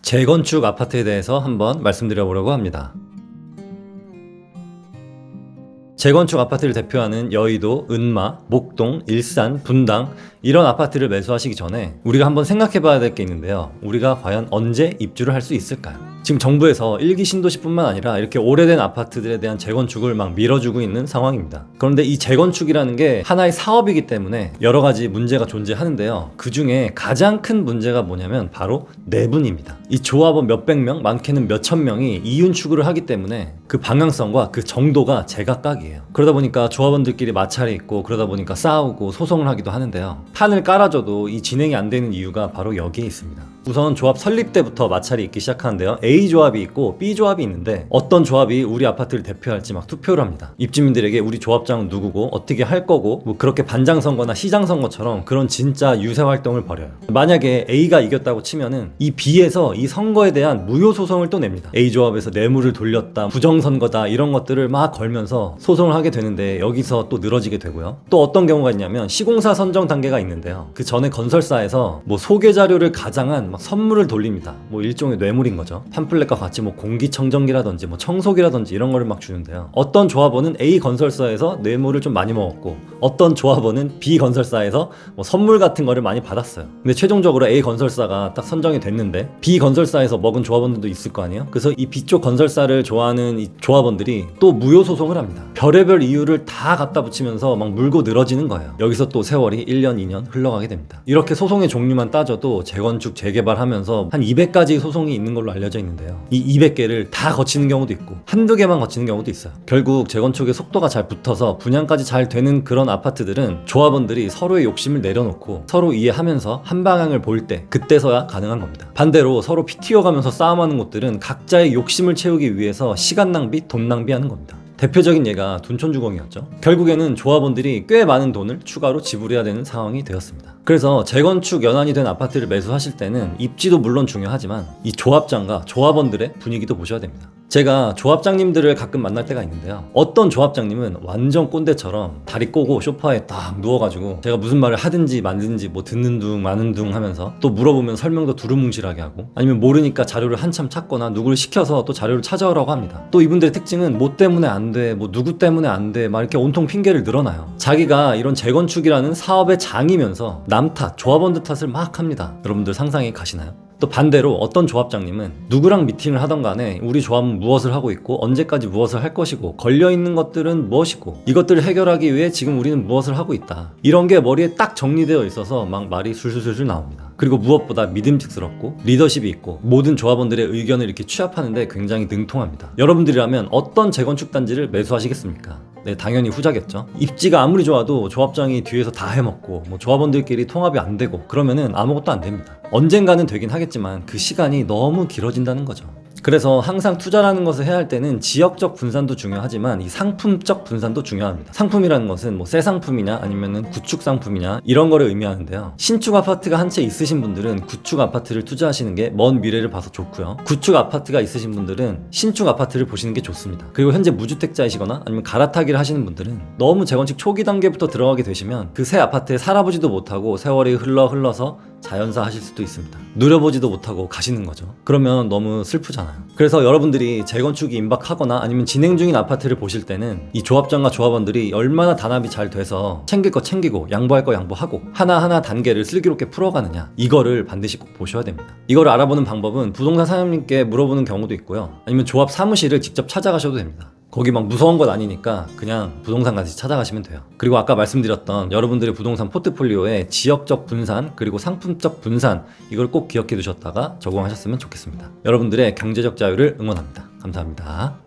재건축 아파트에 대해서 한번 말씀드려보려고 합니다. 재건축 아파트를 대표하는 여의도, 은마, 목동, 일산, 분당 이런 아파트를 매수하시기 전에 우리가 한번 생각해봐야 될 게 있는데요. 우리가 과연 언제 입주를 할 수 있을까요? 지금 정부에서 1기 신도시뿐만 아니라 이렇게 오래된 아파트들에 대한 재건축을 막 밀어주고 있는 상황입니다. 그런데 이 재건축이라는 게 하나의 사업이기 때문에 여러 가지 문제가 존재하는데요. 그 중에 가장 큰 문제가 뭐냐면 바로 내분입니다. 이 조합원 몇백 명, 많게는 몇천 명이 이윤 추구를 하기 때문에 그 방향성과 그 정도가 제각각이에요. 그러다 보니까 조합원들끼리 마찰이 있고 그러다 보니까 싸우고 소송을 하기도 하는데요. 판을 깔아줘도 이 진행이 안 되는 이유가 바로 여기에 있습니다. 우선 조합 설립 때부터 마찰이 있기 시작하는데요. A 조합이 있고 B 조합이 있는데 어떤 조합이 우리 아파트를 대표할지 막 투표를 합니다. 입주민들에게 우리 조합장은 누구고 어떻게 할 거고 뭐 그렇게 반장선거나 시장선거처럼 그런 진짜 유세 활동을 벌여요. 만약에 A가 이겼다고 치면은 이 B에서 이 선거에 대한 무효 소송을 또 냅니다. A 조합에서 뇌물을 돌렸다, 부정선거다 이런 것들을 막 걸면서 소송을 하게 되는데 여기서 또 늘어지게 되고요. 또 어떤 경우가 있냐면 시공사 선정 단계가 있는데요. 그 전에 건설사에서 뭐 소개 자료를 가장한 막 선물을 돌립니다. 뭐 일종의 뇌물인 거죠. 팜플렛과 같이 뭐 공기청정기라든지 뭐 청소기라든지 이런 거를 막 주는데요. 어떤 조합원은 A 건설사에서 뇌물을 좀 많이 먹었고 어떤 조합원은 B 건설사에서 뭐 선물 같은 거를 많이 받았어요. 근데 최종적으로 A 건설사가 딱 선정이 됐는데 B 건설사에서 먹은 조합원들도 있을 거 아니에요? 그래서 이 B쪽 건설사를 좋아하는 이 조합원들이 또 무효 소송을 합니다. 별의별 이유를 다 갖다 붙이면서 막 물고 늘어지는 거예요. 여기서 또 세월이 1년, 2년 흘러가게 됩니다. 이렇게 소송의 종류만 따져도 재건축, 재개발하면서 한 200가지 소송이 있는 걸로 알려져 있는데요. 이 200개를 다 거치는 경우도 있고 한두 개만 거치는 경우도 있어요. 결국 재건축의 속도가 잘 붙어서 분양까지 잘 되는 그런 아파트들은 조합원들이 서로의 욕심을 내려놓고 서로 이해하면서 한 방향을 볼 때 그때서야 가능한 겁니다. 반대로 서로 피 튀어가면서 싸움하는 곳들은 각자의 욕심을 채우기 위해서 시간 낭비, 돈 낭비하는 겁니다. 대표적인 예가 둔촌주공이었죠. 결국에는 조합원들이 꽤 많은 돈을 추가로 지불해야 되는 상황이 되었습니다. 그래서 재건축 연한이 된 아파트를 매수하실 때는 입지도 물론 중요하지만 이 조합장과 조합원들의 분위기도 보셔야 됩니다. 제가 조합장님들을 가끔 만날 때가 있는데요. 어떤 조합장님은 완전 꼰대처럼 다리 꼬고 소파에 딱 누워가지고 제가 무슨 말을 하든지 말든지 뭐 듣는 둥 마는 둥 하면서 또 물어보면 설명도 두루뭉실하게 하고 아니면 모르니까 자료를 한참 찾거나 누구를 시켜서 또 자료를 찾아오라고 합니다. 또 이분들의 특징은 뭐 때문에 안 돼, 뭐 누구 때문에 안 돼, 막 이렇게 온통 핑계를 늘어놔요. 자기가 이런 재건축이라는 사업의 장이면서 남 탓, 조합원들 탓을 막 합니다. 여러분들 상상이 가시나요? 또 반대로 어떤 조합장님은 누구랑 미팅을 하던 간에 우리 조합은 무엇을 하고 있고 언제까지 무엇을 할 것이고 걸려있는 것들은 무엇이고 이것들을 해결하기 위해 지금 우리는 무엇을 하고 있다. 이런 게 머리에 딱 정리되어 있어서 막 말이 술술술술 나옵니다. 그리고 무엇보다 믿음직스럽고 리더십이 있고 모든 조합원들의 의견을 이렇게 취합하는데 굉장히 능통합니다. 여러분들이라면 어떤 재건축 단지를 매수하시겠습니까? 네, 당연히 후자겠죠. 입지가 아무리 좋아도 조합장이 뒤에서 다 해먹고 뭐 조합원들끼리 통합이 안 되고 그러면은 아무것도 안 됩니다. 언젠가는 되긴 하겠지만 그 시간이 너무 길어진다는 거죠. 그래서 항상 투자라는 것을 해야 할 때는 지역적 분산도 중요하지만 이 상품적 분산도 중요합니다. 상품이라는 것은 뭐 새 상품이냐 아니면은 구축 상품이냐 이런 거를 의미하는데요. 신축 아파트가 한 채 있으신 분들은 구축 아파트를 투자하시는 게 먼 미래를 봐서 좋고요. 구축 아파트가 있으신 분들은 신축 아파트를 보시는 게 좋습니다. 그리고 현재 무주택자이시거나 아니면 갈아타기를 하시는 분들은 너무 재건축 초기 단계부터 들어가게 되시면 그 새 아파트에 살아보지도 못하고 세월이 흘러서 자연사 하실 수도 있습니다. 누려보지도 못하고 가시는 거죠. 그러면 너무 슬프잖아요. 그래서 여러분들이 재건축이 임박하거나 아니면 진행 중인 아파트를 보실 때는 이 조합장과 조합원들이 얼마나 단합이 잘 돼서 챙길 거 챙기고 양보할 거 양보하고 하나하나 단계를 슬기롭게 풀어가느냐 이거를 반드시 꼭 보셔야 됩니다. 이거를 알아보는 방법은 부동산 사장님께 물어보는 경우도 있고요. 아니면 조합 사무실을 직접 찾아가셔도 됩니다. 거기 막 무서운 건 아니니까 그냥 부동산 같이 찾아가시면 돼요. 그리고 아까 말씀드렸던 여러분들의 부동산 포트폴리오에 지역적 분산 그리고 상품적 분산 이걸 꼭 기억해 두셨다가 적용하셨으면 좋겠습니다. 여러분들의 경제적 자유를 응원합니다. 감사합니다.